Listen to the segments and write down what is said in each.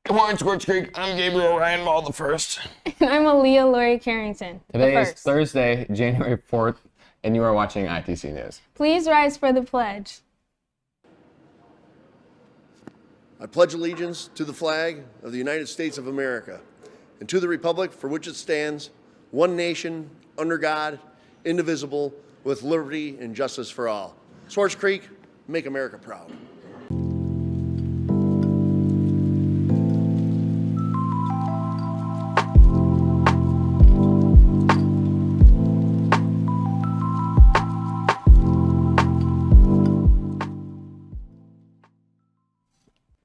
Good morning, Scorch Creek. I'm Gabriel Ryan Ball the first. And I'm Aaliyah Lori Carrington. Today is Thursday, January 4th, and you are watching ITC News. Please rise for the pledge. I pledge allegiance to the flag of the United States of America and to the republic for which it stands, one nation, under God, indivisible, with liberty and justice for all. Swartz Creek, make America proud.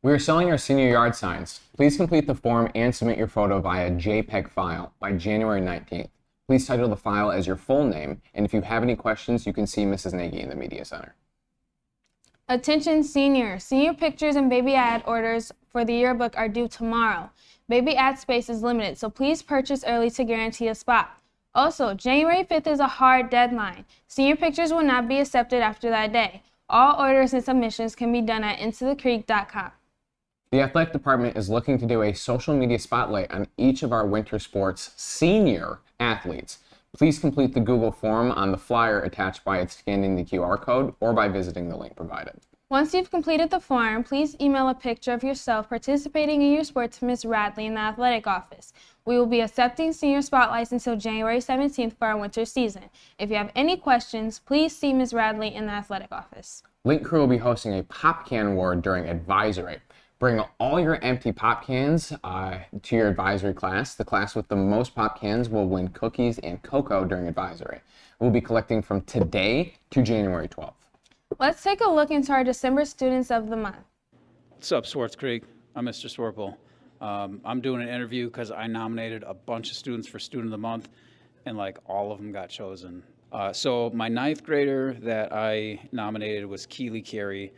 We are selling our senior yard signs. Please complete the form and submit your photo via JPEG file by January 19th. Please title the file as your full name, and if you have any questions, you can see Mrs. Nagy in the Media Center. Attention seniors. Senior pictures and baby ad orders for the yearbook are due tomorrow. Baby ad space is limited, so please purchase early to guarantee a spot. Also, January 5th is a hard deadline. Senior pictures will not be accepted after that day. All orders and submissions can be done at intothecreek.com. The athletic department is looking to do a social media spotlight on each of our winter sports senior athletes. Please complete the Google form on the flyer attached by scanning the QR code or by visiting the link provided. Once you've completed the form, please email a picture of yourself participating in your sport to Ms. Radley in the athletic office. We will be accepting senior spotlights until January 17th for our winter season. If you have any questions, please see Ms. Radley in the athletic office. Link Crew will be hosting a Pop Can Award during advisory. Bring all your empty pop cans to your advisory class. The class with the most pop cans will win cookies and cocoa during advisory. We'll be collecting from today to January 12th. Let's take a look into our December Students of the Month. What's up, Swartz Creek? I'm Mr. Swarple. I'm doing an interview because I nominated a bunch of students for Student of the Month, and like all of them got chosen. So my 9th grader that I nominated was Keely Carey.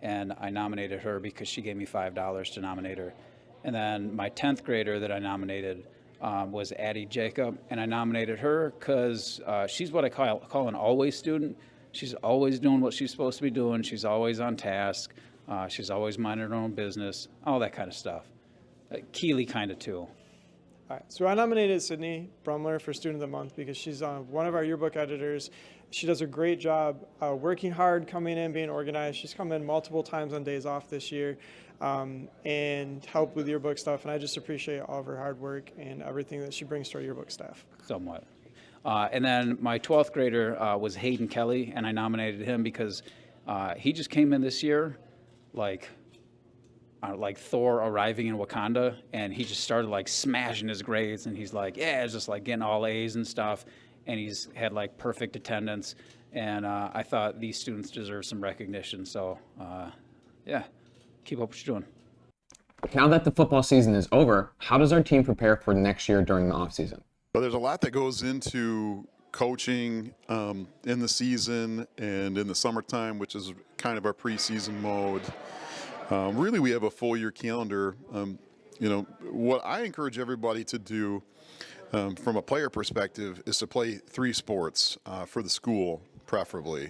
And I nominated her because she gave me $5 to nominate her. And then my 10th grader that I nominated was Addie Jacob, and I nominated her because she's what I call an always student. She's always doing what she's supposed to be doing. She's always on task. She's always minding her own business, all that kind of stuff. Keely kind of too. All right, so I nominated Sydney Brumler for Student of the Month because she's one of our yearbook editors. She does a great job working hard, coming in, being organized. She's come in multiple times on days off this year and helped with yearbook stuff. And I just appreciate all of her hard work and everything that she brings to our yearbook staff. Somewhat. And then my 12th grader was Hayden Kelly, and I nominated him because he just came in this year like Thor arriving in Wakanda, and he just started like smashing his grades, and he's like, yeah, it's just like getting all A's and stuff. And he's had like perfect attendance, and I thought these students deserve some recognition. So, yeah, keep up what you're doing. Now that the football season is over, how does our team prepare for next year during the offseason? Well, there's a lot that goes into coaching in the season and in the summertime, which is kind of our preseason mode. Really, we have a full year calendar. What I encourage everybody to do from a player perspective is to play 3 sports for the school, preferably.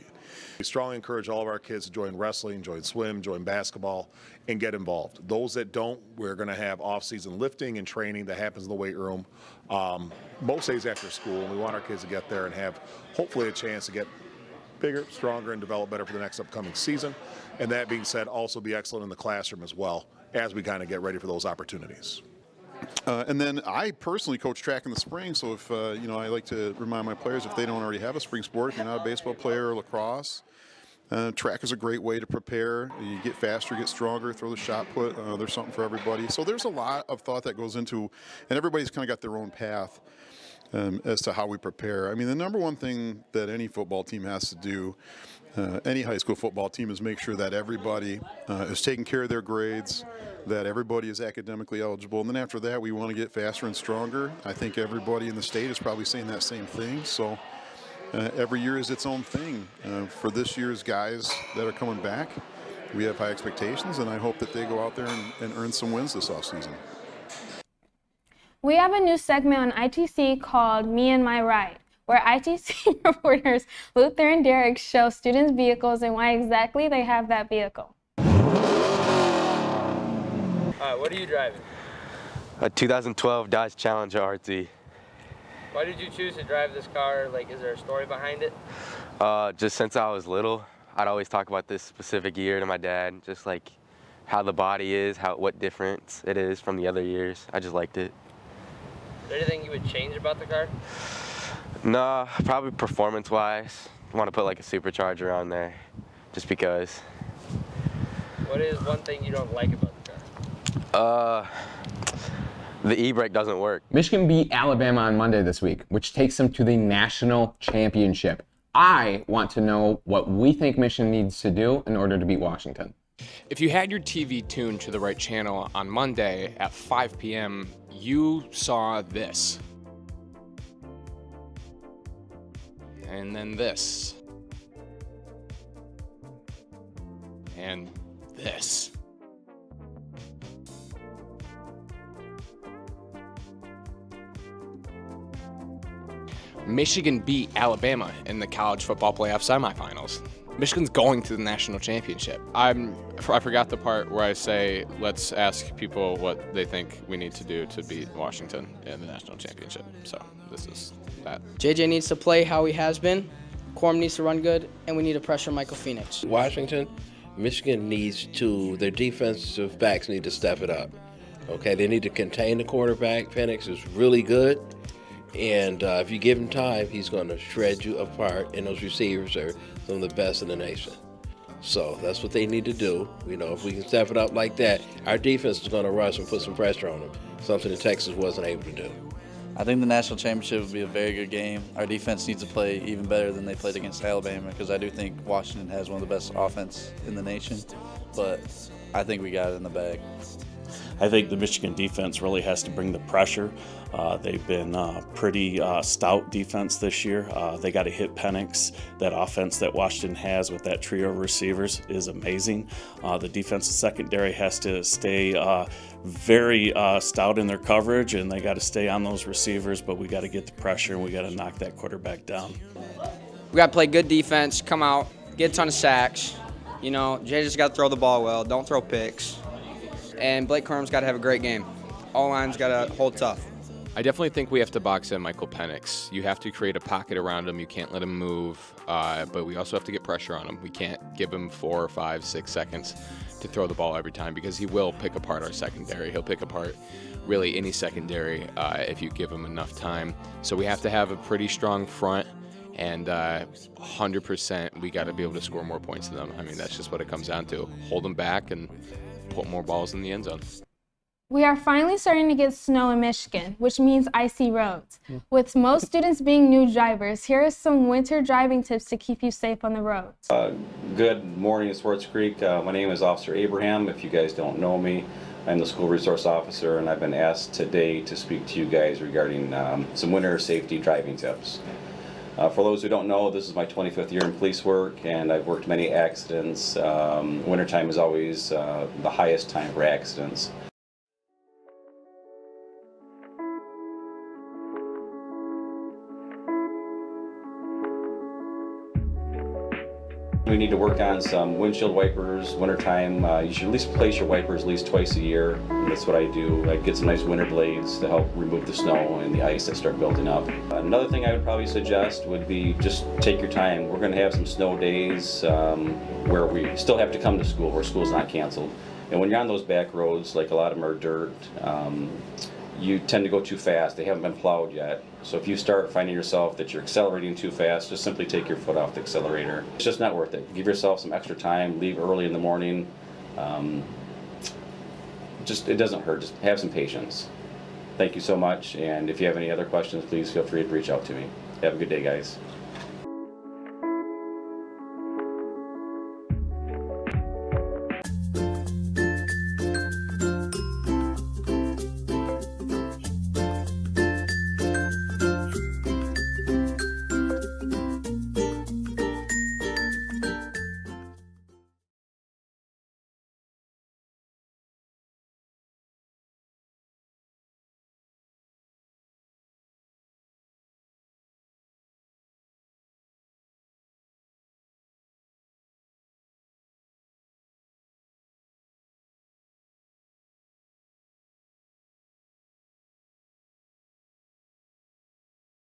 We strongly encourage all of our kids to join wrestling, join swim, join basketball, and get involved. Those that don't, we're going to have off-season lifting and training that happens in the weight room most days after school. And we want our kids to get there and have hopefully a chance to get bigger, stronger, and develop better for the next upcoming season. And that being said, also be excellent in the classroom as well as we kind of get ready for those opportunities. And then I personally coach track in the spring, so if, I like to remind my players if they don't already have a spring sport, if you're not a baseball player or lacrosse, track is a great way to prepare. You get faster, get stronger, throw the shot put. There's something for everybody. So there's a lot of thought that goes into, and everybody's kind of got their own path as to how we prepare. I mean, the number one thing that any football team has to do, any high school football team, is make sure that everybody is taking care of their grades, that everybody is academically eligible. And then after that, we want to get faster and stronger. I think everybody in the state is probably saying that same thing. So every year is its own thing. For this year's guys that are coming back, we have high expectations, and I hope that they go out there and earn some wins this offseason. We have a new segment on ITC called Me and My Ride, where ITC reporters Luther and Derek show students' vehicles and why exactly they have that vehicle. what are you driving? A 2012 Dodge Challenger RT. Why did you choose to drive this car? Like, is there a story behind it? Just since I was little, I'd always talk about this specific year to my dad, just like how the body is, what difference it is from the other years. I just liked it. Is there anything you would change about the car? Nah, probably performance-wise. I want to put like a supercharger on there, just because. What is one thing you don't like about the car? The e-brake doesn't work. Michigan beat Alabama on Monday this week, which takes them to the national championship. I want to know what we think Michigan needs to do in order to beat Washington. If you had your TV tuned to the right channel on Monday at 5 p.m., you saw this. And then this. And this. Michigan beat Alabama in the college football playoff semifinals. Michigan's going to the national championship. I forgot the part where I say, let's ask people what they think we need to do to beat Washington in the national championship. So this is that. JJ needs to play how he has been. Quorum needs to run good, and we need to pressure Michael Phoenix. Washington, Michigan needs to, their defensive backs need to step it up. Okay, they need to contain the quarterback. Penix is really good. And if you give him time, he's going to shred you apart. And those receivers are some of the best in the nation. So that's what they need to do. You know, if we can step it up like that, our defense is going to rush and put some pressure on them, something that Texas wasn't able to do. I think the national championship will be a very good game. Our defense needs to play even better than they played against Alabama, because I do think Washington has one of the best offense in the nation. But I think we got it in the bag. I think the Michigan defense really has to bring the pressure. They've been pretty stout defense this year. They got to hit Penix. That offense that Washington has with that trio of receivers is amazing. The defensive secondary has to stay very stout in their coverage, and they got to stay on those receivers, but we got to get the pressure and we got to knock that quarterback down. We got to play good defense, come out, get a ton of sacks. You know, Jay just got to throw the ball well, don't throw picks. And Blake Corum's got to have a great game. All lines got to hold tough. I definitely think we have to box in Michael Penix. You have to create a pocket around him. You can't let him move, but we also have to get pressure on him. We can't give him 4, 5, 6 seconds to throw the ball every time, because he will pick apart our secondary. He'll pick apart really any secondary if you give him enough time. So we have to have a pretty strong front, and 100% we got to be able to score more points than them. I mean, that's just what it comes down to. Hold them back and put more balls in the end zone. We are finally starting to get snow in Michigan, which means icy roads. With most students being new drivers, here are some winter driving tips to keep you safe on the roads. Good morning, Swartz Creek. My name is Officer Abraham. If you guys don't know me, I'm the school resource officer, and I've been asked today to speak to you guys regarding some winter safety driving tips. For those who don't know, this is my 25th year in police work, and I've worked many accidents. Wintertime is always the highest time for accidents. We need to work on some windshield wipers. Wintertime, you should at least replace your wipers at least twice a year. And that's what I do. I get some nice winter blades to help remove the snow and the ice that start building up. Another thing I would probably suggest would be just take your time. We're going to have some snow days where we still have to come to school, where school's not canceled. And when you're on those back roads, like a lot of them are dirt, you tend to go too fast. They haven't been plowed yet. So if you start finding yourself that you're accelerating too fast, just simply take your foot off the accelerator. It's just not worth it. Give yourself some extra time, leave early in the morning. It doesn't hurt, just have some patience. Thank you so much, and if you have any other questions, please feel free to reach out to me. Have a good day, guys.